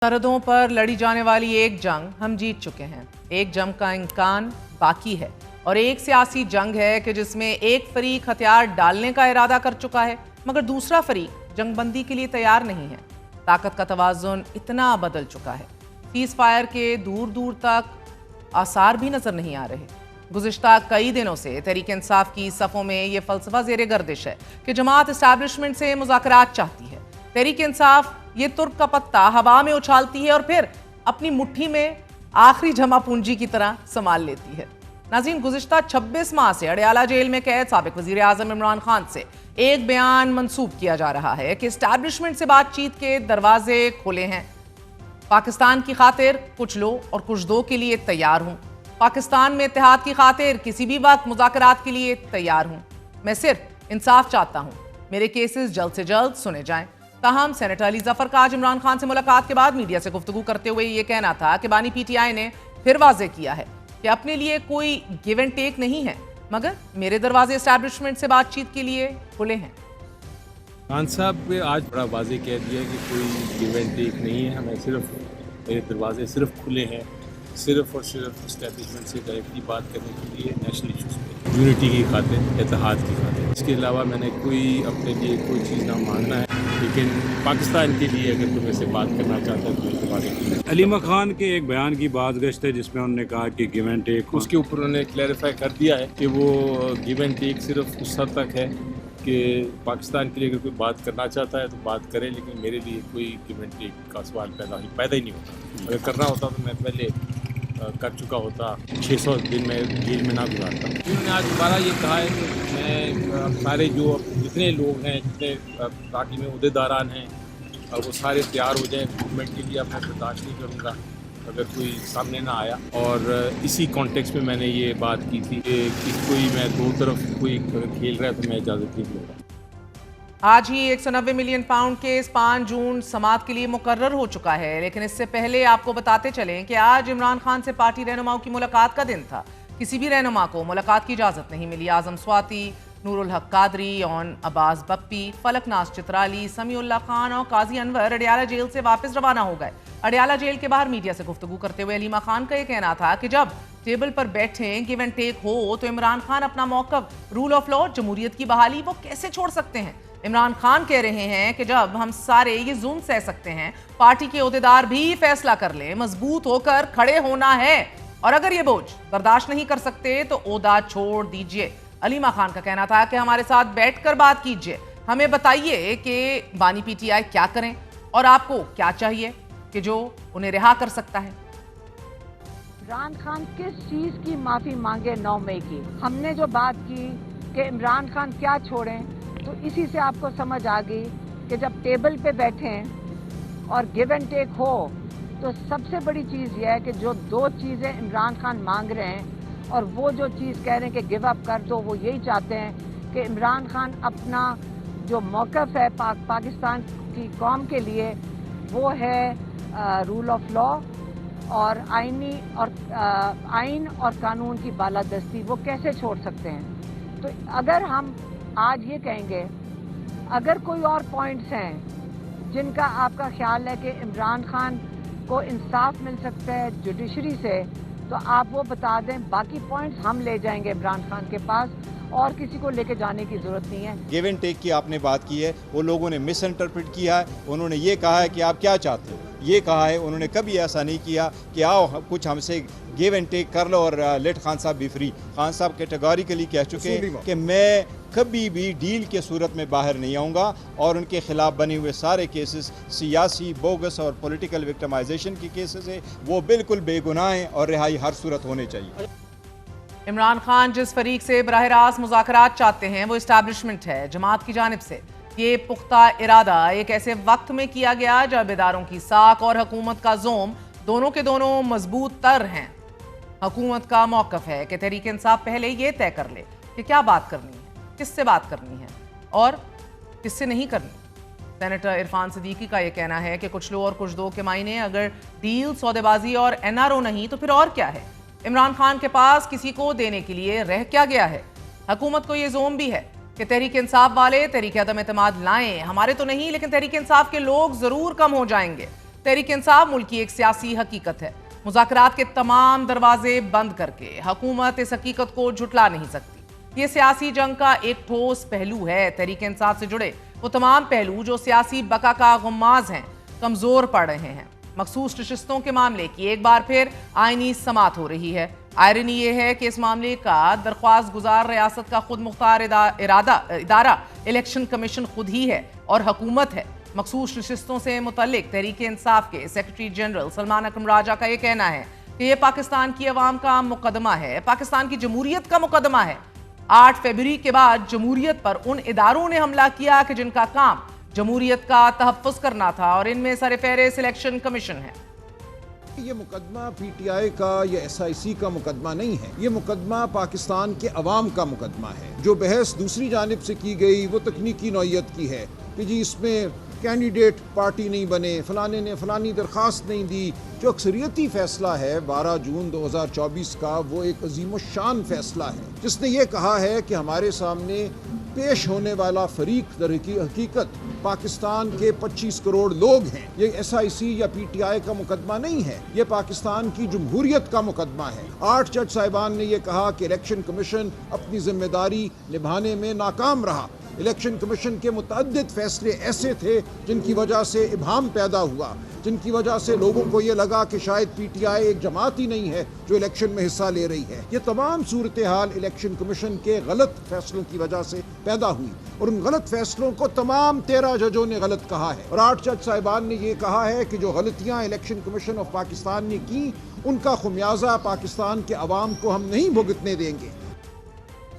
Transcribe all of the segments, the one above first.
सरहदों पर लड़ी जाने वाली एक जंग हम जीत चुके हैं। एक जंग का इम्कान बाकी है और एक सियासी जंग है कि जिसमें एक फरीक हथियार डालने का इरादा कर चुका है मगर दूसरा फरीक जंगबंदी के लिए तैयार नहीं है। ताकत का तवाज़ुन इतना बदल चुका है, सीज़ फायर के दूर दूर तक आसार भी नजर नहीं आ रहे। गुज़िश्ता कई दिनों से तहरीक इंसाफ की सफ़ों में ये फ़लसफ़ा ज़ेरे गर्दिश है कि जमात इस्टेब्लिशमेंट से मुज़ाकरात चाहती है। तहरीक इंसाफ ये तुर्क का पत्ता हवा में उछालती है और फिर अपनी मुट्ठी में आखिरी जमा पूंजी की तरह संभाल लेती है। नाज़रीन, गुज़िश्ता 26 माह से अडयाला जेल में कैद साबिक़ वज़ीर आज़म इमरान खान से एक बयान मंसूब किया जा रहा है कि इस्टेब्लिशमेंट से बातचीत के दरवाजे खुले हैं। पाकिस्तान की खातिर कुछ लो और कुछ दो के लिए तैयार हूं। पाकिस्तान में इत्तेहाद की खातिर किसी भी वक्त मुज़ाकरात के लिए तैयार हूं। मैं सिर्फ इंसाफ चाहता हूं, मेरे केसेस जल्द से जल्द सुने जाएं। ताहम सेनेटर अली ज़फ़र का आज इमरान खान से मुलाकात के बाद मीडिया से गुफ्तगू करते हुए ये कहना था कि बानी पीटीआई ने फिर वाज़े किया है कि अपने लिए कोई गिव एंड टेक नहीं है मगर मेरे दरवाजे एस्टैब्लिशमेंट से बातचीत के लिए खुले हैं। खान साहब ने आज बड़ा वाज़े कह दिया कि कोई गिव एंड टेक नहीं है, हमें सिर्फ मेरे दरवाजे सिर्फ खुले हैं, सिर्फ और सिर्फ एस्टैब्लिशमेंट से डायरेक्टली बात करने के लिए नेशनल इशूज़ पे, यूनिटी की खातिर, इत्तेहाद की खातिर। इसके अलावा मैंने कोई अपने लिए कोई चीज़ ना मांगना है, लेकिन पाकिस्तान के लिए अगर तुम ऐसे बात करना चाहता है तो मैं तुम्हारे लिए। अलीमा खान के एक बयान की बात गश्त है जिसमें उन्होंने कहा कि गिव एंड टेक, उसके ऊपर उन्होंने क्लैरिफाई कर दिया है कि वो गिव एंड टेक सिर्फ उस हद तक है कि पाकिस्तान के लिए अगर कोई बात करना चाहता है तो बात करे, लेकिन मेरे लिए कोई गिव एंड टेक का सवाल पैदा ही नहीं होता। अगर करना होता तो मैं पहले कर चुका होता, 600 दिन में जेल में ना गुजारता। उन्होंने आज दोबारा ये कहा है कि मैं सारे जो जितने लोग हैं, जितने पार्टी में अहदेदारान हैं, वो सारे तैयार हो जाएं मूवमेंट के लिए। अब मैं बर्दाश्त नहीं करूँगा अगर कोई सामने ना आया। और इसी कॉन्टेक्स्ट में मैंने ये बात की थी कि कोई मैं दो तरफ कोई खेल रहा है तो मैं इजाज़त नहीं दूँगा। आज ही 190 मिलियन पाउंड केस 5 जून समाअत के लिए मुकर्रर हो चुका है, लेकिन इससे पहले आपको बताते चलें कि आज इमरान खान से पार्टी रहनुमाओं की मुलाकात का दिन था। किसी भी रहनुमा को मुलाकात की इजाज़त नहीं मिली। आज़म स्वाति, नूरुल हक कादरी, ओन अब्बास बप्पी, फलकनाज चित्राली, समीउल्लाह खान और काजी अनवर अडयाला जेल से वापस रवाना हो गए। अडयाला जेल के बाहर मीडिया से गुफ्तगू करते हुए अलीमा खान का यह कहना था कि जब टेबल पर बैठे गिव एंड टेक हो तो इमरान खान अपना मौक़िफ़ रूल ऑफ लॉ, जमहूरियत की बहाली वो कैसे छोड़ सकते हैं। इमरान खान कह रहे हैं कि जब हम सारे ये जुल्म सह सकते हैं, पार्टी के अहदेदार भी फैसला कर लें, मजबूत होकर खड़े होना है और अगर ये बोझ बर्दाश्त नहीं कर सकते तो ओहदा छोड़ दीजिए। अलीमा खान का कहना था कि हमारे साथ बैठकर बात कीजिए, हमें बताइए कि बानी पीटीआई क्या करें और आपको क्या चाहिए कि जो उन्हें रिहा कर सकता है। इमरान खान किस चीज़ की माफ़ी मांगे 9 मई की? हमने जो बात की कि इमरान खान क्या छोड़ें, तो इसी से आपको समझ आ गई कि जब टेबल पे बैठें और गिव एंड टेक हो तो सबसे बड़ी चीज़ यह है कि जो दो चीज़ें इमरान खान मांग रहे हैं और वो जो चीज़ कह रहे हैं कि गिव अप कर दो, वो यही चाहते हैं कि इमरान खान अपना जो मौक़िफ़ है पाकिस्तान की कौम के लिए वो है रूल ऑफ लॉ और आइन और कानून की बालादस्ती, वो कैसे छोड़ सकते हैं। तो अगर हम आज ये कहेंगे, अगर कोई और पॉइंट्स हैं जिनका आपका ख्याल है कि इमरान खान को इंसाफ मिल सकता है जुडिशरी से, तो आप वो बता दें। बाकी पॉइंट्स हम ले जाएंगे इमरान खान के पास और किसी को लेके जाने की ज़रूरत नहीं है। गिव एंड टेक की आपने बात की है, वो लोगों ने मिस इंटरप्रेट किया है। उन्होंने ये कहा है कि आप क्या चाहते हो, ये कहा है। उन्होंने कभी ऐसा नहीं किया कि आओ कुछ हमसे गिव एंड टेक कर लो और लेट खान साहब भी फ्री। खान साहब कैटेगोरिकली कह चुके हैं कि मैं कभी भी डील के सूरत में बाहर नहीं आऊँगा और उनके खिलाफ बने हुए सारे केसेस सियासी, बोगस और पॉलिटिकल विक्टिमाइजेशन के केसेस है, वो बिल्कुल बेगुनाह हैं और रिहाई हर सूरत होने चाहिए। इमरान खान जिस फरीक से बराह रास्त मुज़ाकरात चाहते हैं वो इस्टेब्लिशमेंट है। जमात की जानिब से ये पुख्ता इरादा एक ऐसे वक्त में किया गया जब इदारों की साख और हुकूमत का जोम दोनों के दोनों मजबूत तर हैं। हुकूमत का मौक़िफ़ है कि तहरीक इंसाफ पहले ये तय कर ले कि क्या बात करनी है, किससे बात करनी है और किससे नहीं करनी। सेनेटर इरफान सिद्दीकी का यह कहना है कि कुछ लो और कुछ दो के मायने अगर डील, सौदेबाजी और एनआरओ नहीं तो फिर और क्या है। इमरान खान के पास किसी को देने के लिए रह क्या गया है। हुकूमत को ये जोम भी है कि तहरीक इंसाफ वाले तहरीक अदम एतमाद लाएं, हमारे तो नहीं लेकिन तहरीक इंसाफ के लोग जरूर कम हो जाएंगे। تحریک انصاف ملک کی ایک سیاسی حقیقت ہے. مذاکرات کے تمام دروازے بند کر کے حکومت اس حقیقت کو جھٹلا نہیں سکتی. یہ سیاسی جنگ کا ایک ٹھوس پہلو ہے. تحریک انصاف سے جڑے وہ تمام پہلو جو سیاسی بقا کا غماز ہیں کمزور پڑ رہے ہیں. مخصوص نشستوں کے معاملے کی ایک بار پھر آئینی سماعت ہو رہی ہے. آئرنی یہ ہے کہ اس معاملے کا درخواست گزار ریاست کا خود مختار ادارہ الیکشن کمیشن خود ہی ہے اور حکومت ہے. مخصوص نشستوں سے متعلق تحریک انصاف کے سیکرٹری جنرل سلمان اکرم راجہ کا یہ کہنا ہے کہ یہ پاکستان کی عوام کا مقدمہ ہے, پاکستان کی جمہوریت کا مقدمہ ہے. 8 فروری کے بعد جمہوریت پر ان اداروں نے حملہ کیا کہ جن کا کام جمہوریت کا تحفظ کرنا تھا, اور ان میں سر فہرست الیکشن کمیشن ہے. یہ مقدمہ پی ٹی آئی کا یا ایس آئی سی کا مقدمہ نہیں ہے, یہ مقدمہ پاکستان کے عوام کا مقدمہ ہے. جو بحث دوسری جانب سے کی گئی وہ تکنیکی نوعیت کی ہے کہ جی اس میں کینڈیڈیٹ پارٹی نہیں بنے, فلانے نے فلانی درخواست نہیں دی. جو اکثریتی فیصلہ ہے 12 جون 2024 کا وہ ایک عظیم الشان فیصلہ ہے جس نے یہ کہا ہے کہ ہمارے سامنے پیش ہونے والا فریق در حقیقت پاکستان کے 25 کروڑ لوگ ہیں. یہ ایس آئی سی یا پی ٹی آئی کا مقدمہ نہیں ہے, یہ پاکستان کی جمہوریت کا مقدمہ ہے. 8 جج صاحبان نے یہ کہا کہ الیکشن کمیشن اپنی ذمہ داری نبھانے میں ناکام رہا. الیکشن کمیشن کے متعدد فیصلے ایسے تھے جن کی وجہ سے ابہام پیدا ہوا, جن کی وجہ سے لوگوں کو یہ لگا کہ شاید پی ٹی آئی ایک جماعت ہی نہیں ہے جو الیکشن میں حصہ لے رہی ہے. یہ تمام صورتحال الیکشن کمیشن کے غلط فیصلوں کی وجہ سے پیدا ہوئی, اور ان غلط فیصلوں کو تمام 13 ججوں نے غلط کہا ہے. اور 8 جج صاحبان نے یہ کہا ہے کہ جو غلطیاں الیکشن کمیشن آف پاکستان نے کی ان کا خمیازہ پاکستان کے عوام کو ہم نہیں بھگتنے دیں گے.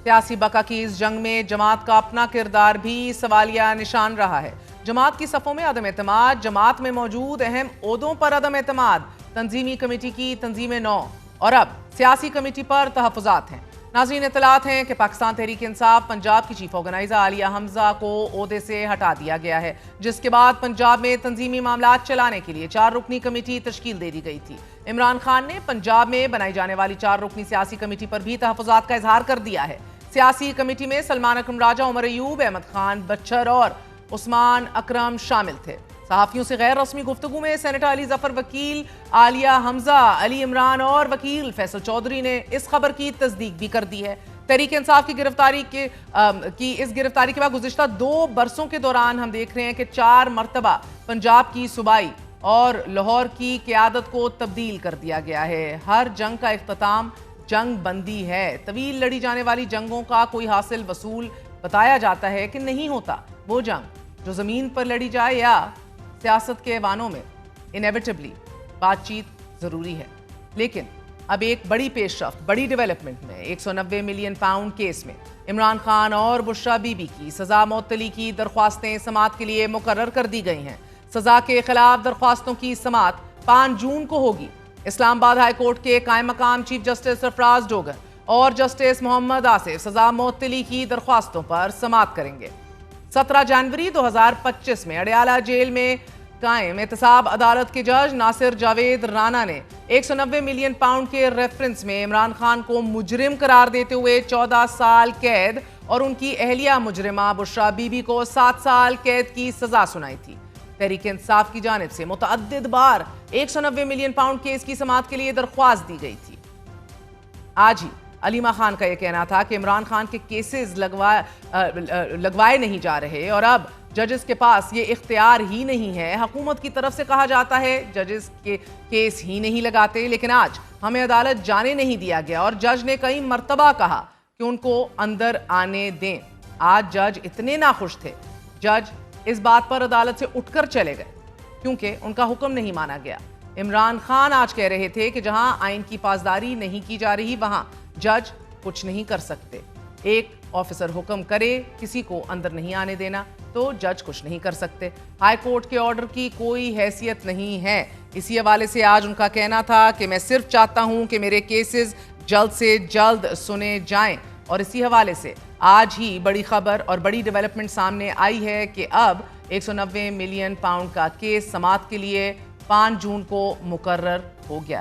سیاسی بقا کی اس جنگ میں جماعت کا اپنا کردار بھی سوالیہ نشان رہا ہے. جماعت کی صفوں میں عدم اعتماد, جماعت میں موجود اہم عہدوں پر عدم اعتماد, تنظیمی کمیٹی کی تنظیم نو اور اب سیاسی کمیٹی پر تحفظات ہیں. ناظرین, اطلاعات ہیں کہ پاکستان تحریک انصاف پنجاب کی چیف آرگنائزر عالیہ حمزہ کو عہدے سے ہٹا دیا گیا ہے, جس کے بعد پنجاب میں تنظیمی معاملات چلانے کے لیے 4 رکنی کمیٹی تشکیل دے دی گئی تھی. عمران خان نے پنجاب میں بنائی جانے والی 4 رکنی سیاسی کمیٹی پر بھی تحفظات کا اظہار کر دیا ہے. سیاسی کمیٹی میں سلمان اکرم راجہ, عمر ایوب, احمد خان بچر اور عثمان اکرم شامل تھے. صحافیوں سے غیر رسمی گفتگو میں سینیٹر علی ظفر, وکیل عالیہ حمزہ, علی عمران اور وکیل فیصل چودھری نے اس خبر کی تصدیق بھی کر دی ہے. تحریک انصاف کی گرفتاری کے بعد گزشتہ 2 برسوں کے دوران ہم دیکھ رہے ہیں کہ 4 مرتبہ پنجاب کی صوبائی اور لاہور کی قیادت کو تبدیل کر دیا گیا ہے. ہر جنگ کا اختتام جنگ بندی ہے. طویل لڑی جانے والی جنگوں کا کوئی حاصل وصول بتایا جاتا ہے کہ نہیں ہوتا. وہ جنگ جو زمین پر لڑی جائے یا سیاست کے ایوانوں میں, انیویٹبلی بات چیت ضروری ہے. لیکن اب ایک بڑی پیش رفت, بڑی ڈیولپمنٹ میں 190 ملین پاؤنڈ کیس میں عمران خان اور بشرا بی بی کی سزا معطلی کی درخواستیں سماعت کے لیے مقرر کر دی گئی ہیں. سزا کے خلاف درخواستوں کی سماعت 5 جون کو ہوگی. اسلام آباد ہائی کورٹ کے قائم مقام چیف جسٹس سرفراز ڈوگر اور جسٹس محمد آصف سزا معطلی کی درخواستوں پر سماعت کریں گے. 17 جنوری 2025 میں اڈیالہ جیل میں قائم احتساب عدالت کے جج ناصر جاوید رانا نے 190 ملین پاؤنڈ کے ریفرنس میں عمران خان کو مجرم قرار دیتے ہوئے 14 سال قید اور ان کی اہلیہ مجرمہ بشرا بی بی کو 7 سال قید کی سزا سنائی تھی. تحریک انصاف کی جانب سے متعدد بار 190 ملین پاؤنڈ کیس کی سماعت کے لیے درخواست دی گئی تھی. آج ہی علیمہ خان کا یہ کہنا تھا کہ عمران خان کے کیسز لگوائے نہیں جا رہے اور اب ججز کے پاس یہ اختیار ہی نہیں ہے. حکومت کی طرف سے کہا جاتا ہے ججز کے کیس ہی نہیں لگاتے, لیکن آج ہمیں عدالت جانے نہیں دیا گیا اور جج نے کئی مرتبہ کہا کہ ان کو اندر آنے دیں. آج جج اتنے ناخوش تھے, جج اس بات پر عدالت سے اٹھ کر چلے گئے کیونکہ ان کا حکم نہیں مانا گیا. عمران خان آج کہہ رہے تھے کہ جہاں آئین کی پاسداری نہیں کی جا رہی وہاں جج کچھ نہیں کر سکتے. ایک آفیسر حکم کرے کسی کو اندر نہیں آنے دینا تو جج کچھ نہیں کر سکتے. ہائی کورٹ کے آرڈر کی کوئی حیثیت نہیں ہے. اسی حوالے سے آج ان کا کہنا تھا کہ میں صرف چاہتا ہوں کہ میرے کیسز جلد سے جلد سنے جائیں. اور اسی حوالے سے آج ہی بڑی خبر اور بڑی ڈیولپمنٹ سامنے آئی ہے کہ اب 190 ملین پاؤنڈ کا کیس سماعت کے لیے 5 جون کو مقرر ہو گیا.